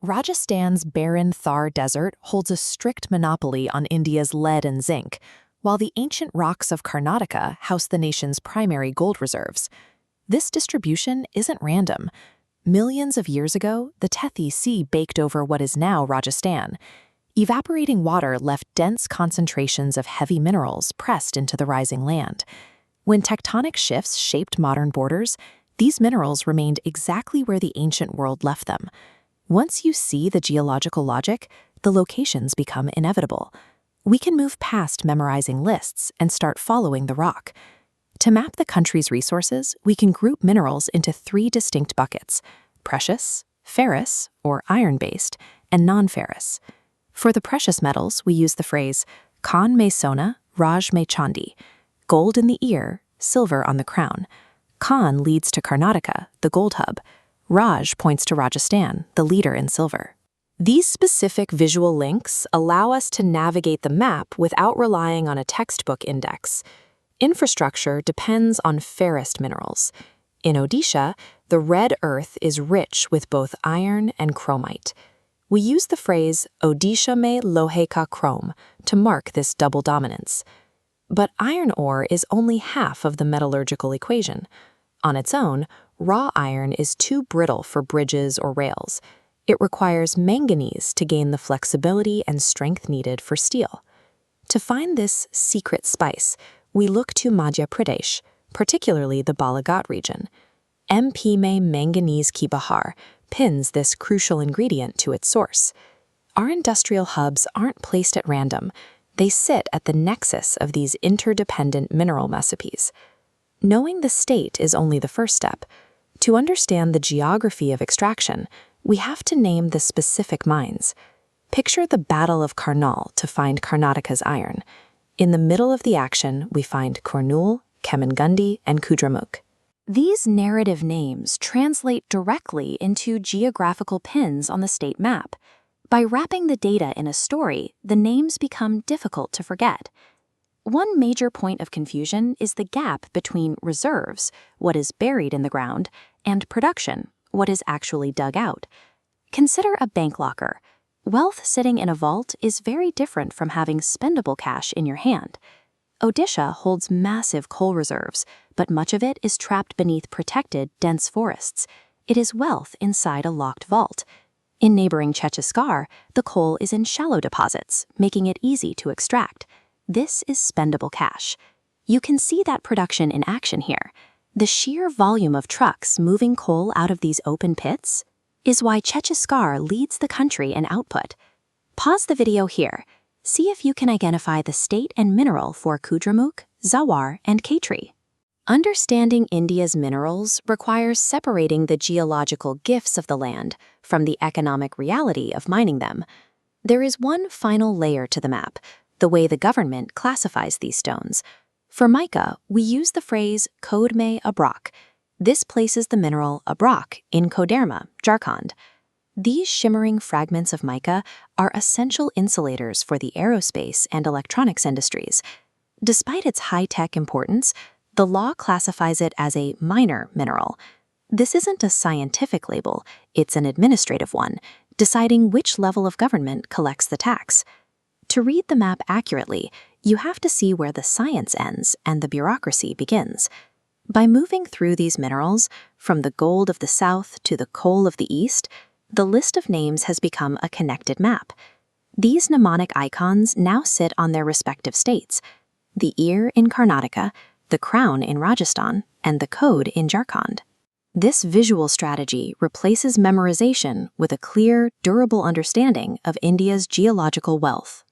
Rajasthan's barren Thar Desert holds a strict monopoly on India's lead and zinc, while the ancient rocks of Karnataka house the nation's primary gold reserves. This distribution isn't random. Millions of years ago, the Tethys Sea baked over what is now Rajasthan. Evaporating water left dense concentrations of heavy minerals pressed into the rising land. When tectonic shifts shaped modern borders, these minerals remained exactly where the ancient world left them. Once you see the geological logic, the locations become inevitable. We can move past memorizing lists and start following the rock. To map the country's resources, we can group minerals into 3 distinct buckets: precious, ferrous, or iron-based, and non-ferrous. For the precious metals, we use the phrase Khan mein sona, Raj mein chandi, gold in the ear, silver on the crown. Khan leads to Karnataka, the gold hub. Raj points to Rajasthan, the leader in silver. These specific visual links allow us to navigate the map without relying on a textbook index. Infrastructure depends on ferrous minerals. In Odisha, the red earth is rich with both iron and chromite. We use the phrase Odisha mein lohe ka chrome to mark this double dominance. But iron ore is only half of the metallurgical equation. On its own, raw iron is too brittle for bridges or rails. It requires manganese to gain the flexibility and strength needed for steel. To find this secret spice, we look to Madhya Pradesh, particularly the Balaghat region. MP mein manganese ki bahar pins this crucial ingredient to its source. Our industrial hubs aren't placed at random. They sit at the nexus of these interdependent mineral recipes. Knowing the state is only the first step. To understand the geography of extraction, we have to name the specific mines. Picture the Battle of Karnal to find Karnataka's iron. In the middle of the action, we find Kurnool, Kemingundi, and Kudramukh. These narrative names translate directly into geographical pins on the state map. By wrapping the data in a story, the names become difficult to forget. One major point of confusion is the gap between reserves, what is buried in the ground, and production, what is actually dug out. Consider a bank locker. Wealth sitting in a vault is very different from having spendable cash in your hand. Odisha holds massive coal reserves, but much of it is trapped beneath protected, dense forests. It is wealth inside a locked vault. In neighboring Chhattisgarh, the coal is in shallow deposits, making it easy to extract. This is spendable cash. You can see that production in action here. The sheer volume of trucks moving coal out of these open pits is why Chhattisgarh leads the country in output. Pause the video here. See if you can identify the state and mineral for Kudramukh, Zawar, and Khetri. Understanding India's minerals requires separating the geological gifts of the land from the economic reality of mining them. There is one final layer to the map: the way the government classifies these stones. For mica, we use the phrase Kod mein Abrak. This places the mineral Abrak in Koderma, Jharkhand. These shimmering fragments of mica are essential insulators for the aerospace and electronics industries. Despite its high-tech importance, the law classifies it as a minor mineral. This isn't a scientific label, it's an administrative one, deciding which level of government collects the tax. To read the map accurately, you have to see where the science ends and the bureaucracy begins. By moving through these minerals, from the gold of the south to the coal of the east, the list of names has become a connected map. These mnemonic icons now sit on their respective states: the ear in Karnataka, the crown in Rajasthan, and the code in Jharkhand. This visual strategy replaces memorization with a clear, durable understanding of India's geological wealth.